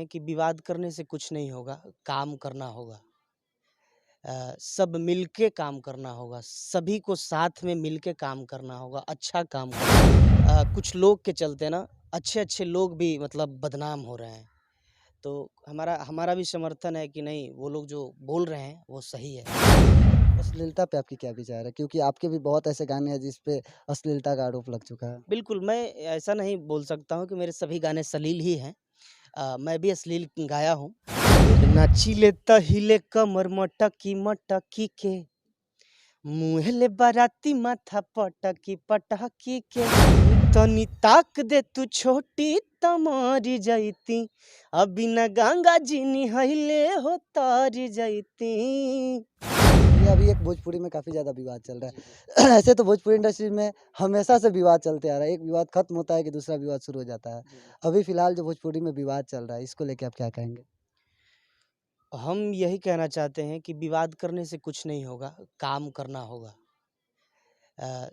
हैं कि विवाद करने से कुछ नहीं होगा, काम करना होगा। सब मिलके काम करना होगा, सभी को साथ में मिलके काम करना होगा, अच्छा काम करना कुछ लोग के चलते ना अच्छे-अच्छे लोग भी मतलब बदनाम हो रहे हैं। तो हमारा हमारा भी समर्थन है कि नहीं, वो लोग जो बोल रहे हैं वो सही है। अश्लीलता पे आपके क्या विचार है? क्योंकि आपके भी बहुत ऐसे गाने हैं जिस पे अश्लीलता का आरोप लग चुका है। बिल्कुल, मैं ऐसा नहीं बोल सकता हूँ कि मेरे सभी गाने अश्लील ही हैं। मैं भी अश्लील गाया हूँ। नाचिले त हिले कमर मटकी मटकी के, मुँहले बाराती माथा पटकी पटकी के, तनी ताक दे तू छोटी त मरी जैती, अभी न गंगा जी निहैले हो तारी जैती। ये अभी एक भोजपुरी में काफ़ी ज़्यादा विवाद चल रहा है। ऐसे तो भोजपुरी इंडस्ट्री में हमेशा से विवाद चलते आ रहा है। एक विवाद खत्म होता है कि दूसरा विवाद शुरू हो जाता है। अभी फ़िलहाल जो भोजपुरी में विवाद चल रहा है, इसको लेके आप क्या कहेंगे? हम यही कहना चाहते हैं कि विवाद करने से कुछ नहीं होगा, काम करना होगा।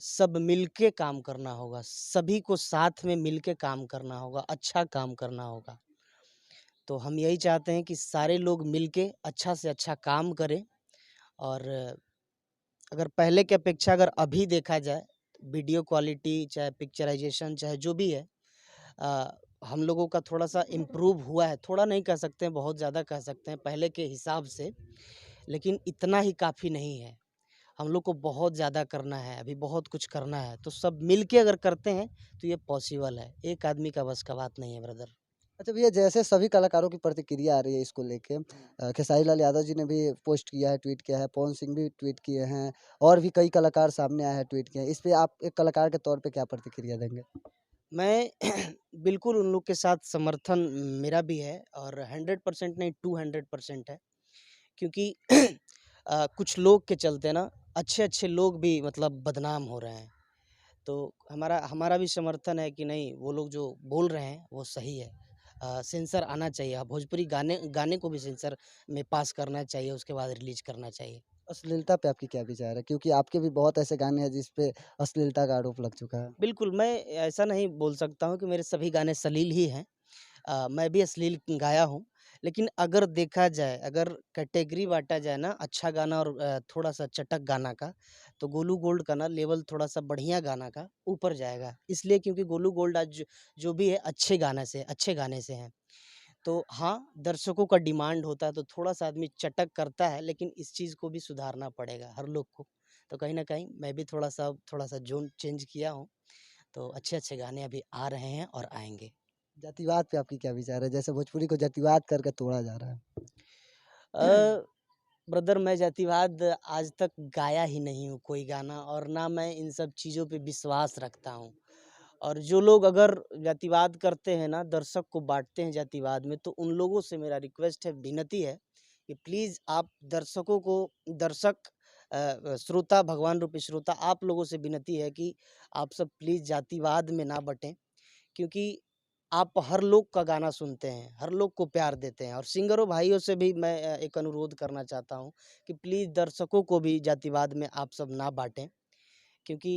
सब मिलके काम करना होगा, सभी को साथ में मिलके काम करना होगा, अच्छा काम करना होगा। तो हम यही चाहते हैं कि सारे लोग मिलके अच्छा से अच्छा काम करें। और अगर पहले की अपेक्षा अगर अभी देखा जाए, वीडियो क्वालिटी चाहे पिक्चराइज़ेशन चाहे जो भी है, अ, हम लोगों का थोड़ा-सा इम्प्रूव हुआ है। थोड़ा नहीं कह सकते हैं, बहुत ज़्यादा कह सकते हैं पहले के हिसाब से, लेकिन इतना ही काफ़ी नहीं है। हम लोग को बहुत ज़्यादा करना है, अभी बहुत कुछ करना है, तो सब मिल के अगर करते हैं, तो ये पॉसिबल है। एक आदमी का बस का बात नहीं है ब्रदर। अच्छा भैया, जैसे सभी कलाकारों की प्रतिक्रिया आ रही है इसको लेके खेसारी लाल यादव जी ने भी पोस्ट किया है, ट्वीट किया है, पवन सिंह भी ट्वीट किए हैं और भी कई कलाकार सामने आए हैं, ट्वीट किए हैं। इस पे आप एक कलाकार के तौर पे क्या प्रतिक्रिया देंगे? मैं बिल्कुल उन लोग के साथ समर्थन मेरा भी है, और 100% नहीं 200% है। क्योंकि कुछ लोग के चलते ना अच्छे-अच्छे लोग भी मतलब बदनाम हो रहे हैं। तो हमारा हमारा भी समर्थन है कि नहीं, वो लोग जो बोल रहे हैं वो सही है। सेंसर आना चाहिए, भोजपुरी गाने गाने को भी सेंसर में पास करना चाहिए, उसके बाद रिलीज़ करना चाहिए। अश्लीलता पे आपकी क्या विचार है? क्योंकि आपके भी बहुत ऐसे गाने हैं जिस पे अश्लीलता का आरोप लग चुका है। बिल्कुल, मैं ऐसा नहीं बोल सकता हूँ कि मेरे सभी गाने सलील ही हैं। मैं भी अश्लील गाया हूँ, लेकिन अगर देखा जाए, अगर कैटेगरी बाँटा जाए ना अच्छा गाना और थोड़ा-सा चटक गाना का, तो गोलू गोल्ड का ना लेवल थोड़ा-सा बढ़िया गाना का ऊपर जाएगा। इसलिए क्योंकि गोलू गोल्ड आज जो भी है अच्छे गाने से हैं। तो हाँ, दर्शकों का डिमांड होता है तो थोड़ा-सा आदमी चटक करता है, लेकिन इस चीज़ को भी सुधारना पड़ेगा हर लोग को। तो कहीं न कहीं मैं भी थोड़ा-सा ज़ोन चेंज किया हूँ, तो अच्छे-अच्छे गाने अभी आ रहे हैं और आएँगे। जातिवाद पे आपकी क्या विचार है? जैसे भोजपुरी को जातिवाद करके तोड़ा जा रहा है। अ, ब्रदर, मैं जातिवाद आज तक गाया ही नहीं हूँ कोई गाना, और ना मैं इन सब चीज़ों पे विश्वास रखता हूँ। और जो लोग अगर जातिवाद करते हैं ना, दर्शक को बाँटते हैं जातिवाद में, तो उन लोगों से मेरा रिक्वेस्ट है, विनती है कि प्लीज़ आप दर्शकों को, दर्शक श्रोता, भगवान रूपी श्रोता, आप लोगों से विनती है कि आप सब प्लीज़ जातिवाद में ना बटें। क्योंकि आप हर लोग का गाना सुनते हैं, हर लोग को प्यार देते हैं, और सिंगरों भाइयों से भी मैं एक अनुरोध करना चाहता हूँ कि प्लीज़ दर्शकों को भी जातिवाद में आप सब ना बाँटें। क्योंकि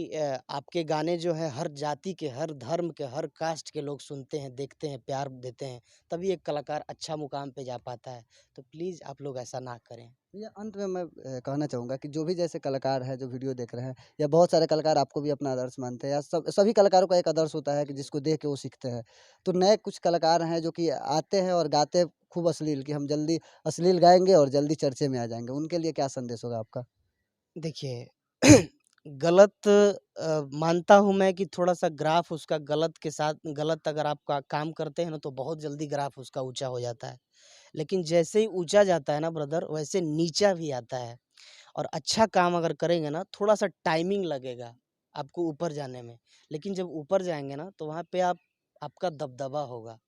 आपके गाने जो हैं हर जाति के, हर धर्म के, हर कास्ट के लोग सुनते हैं, देखते हैं, प्यार देते हैं, तभी एक कलाकार अच्छा मुकाम पे जा पाता है। तो प्लीज़ आप लोग ऐसा ना करें। भैया अंत में मैं कहना चाहूँगा कि जो भी जैसे कलाकार हैं, जो वीडियो देख रहे हैं या बहुत सारे कलाकार आपको भी अपना आदर्श मानते हैं या सभी कलाकारों का एक आदर्श होता है कि जिसको देख के वो सीखते हैं। तो नए कुछ कलाकार हैं जो कि आते हैं और गाते हैं खूब अश्लील कि हम जल्दी अश्लील गाएँगे और जल्दी चर्चे में आ जाएँगे। उनके लिए क्या संदेश होगा आपका? देखिए, गलत मानता हूँ मैं कि थोड़ा-सा ग्राफ़ उसका गलत के साथ, गलत अगर आप का काम करते हैं ना, तो बहुत जल्दी ग्राफ़ उसका ऊँचा हो जाता है। लेकिन जैसे ही ऊँचा जाता है ना ब्रदर, वैसे नीचा भी आता है। और अच्छा काम अगर करेंगे ना, थोड़ा-सा टाइमिंग लगेगा आपको ऊपर जाने में। लेकिन जब ऊपर जाएँगे ना, तो वहाँ पे आपका दबदबा होगा।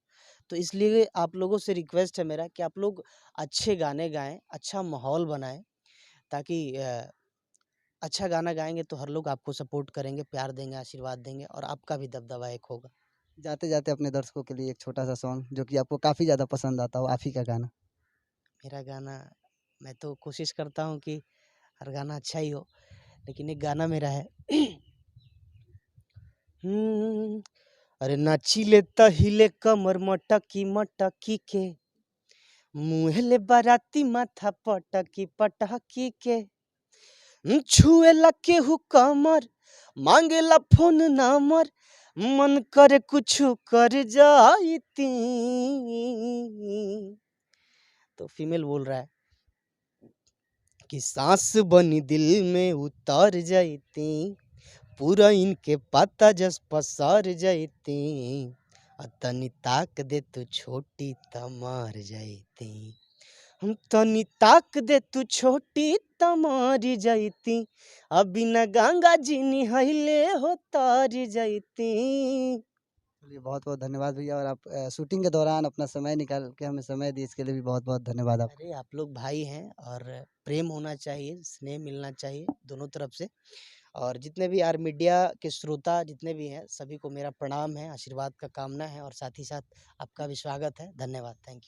तो इसलिए आप लोगों से रिक्वेस्ट है मेरा कि आप लोग अच्छे गाने गाएँ, अच्छा माहौल बनाएँ, ताकि अच्छा गाना गाएँगे तो हर लोग आपको सपोर्ट करेंगे, प्यार देंगे, आशीर्वाद देंगे, और आपका भी दबदबा एक होगा। जाते-जाते अपने दर्शकों के लिए एक छोटा-सा सॉन्ग जो कि आपको काफ़ी ज़्यादा पसंद आता हो, आप ही का गाना। मेरा गाना, मैं तो कोशिश करता हूँ कि हर गाना अच्छा ही हो, लेकिन एक गाना मेरा है। अरे नाचिले त हिले कमर मटकी मटकी के, मुँहले बाराती माथा पटकी पटकी के छुएला केहू कमर मांगेला फोन नंबर मन करे कुछु कर जाती। तो फीमेल बोल रहा है कि सांस बनी दिल में उतर जाती, पूरा इनके पता जस पसार जाती, तनी ताक दे तू छोटी तमार जाती, हम तनी ताक दे तू छोटी तमार जाती, अभी न गंगा जी निहैले हो तार जाती। चलिए बहुत-बहुत धन्यवाद भैया और आप शूटिंग के दौरान अपना समय निकाल के हमें समय दिए इसके लिए भी बहुत-बहुत धन्यवाद आपका। अरे आप लोग भाई हैं और प्रेम होना चाहिए, स्नेह मिलना चाहिए दोनों तरफ से। और जितने भी आर मीडिया के श्रोता जितने भी हैं सभी को मेरा प्रणाम है, आशीर्वाद का कामना है और साथ ही साथ आपका भी स्वागत है। धन्यवाद, थैंक यू।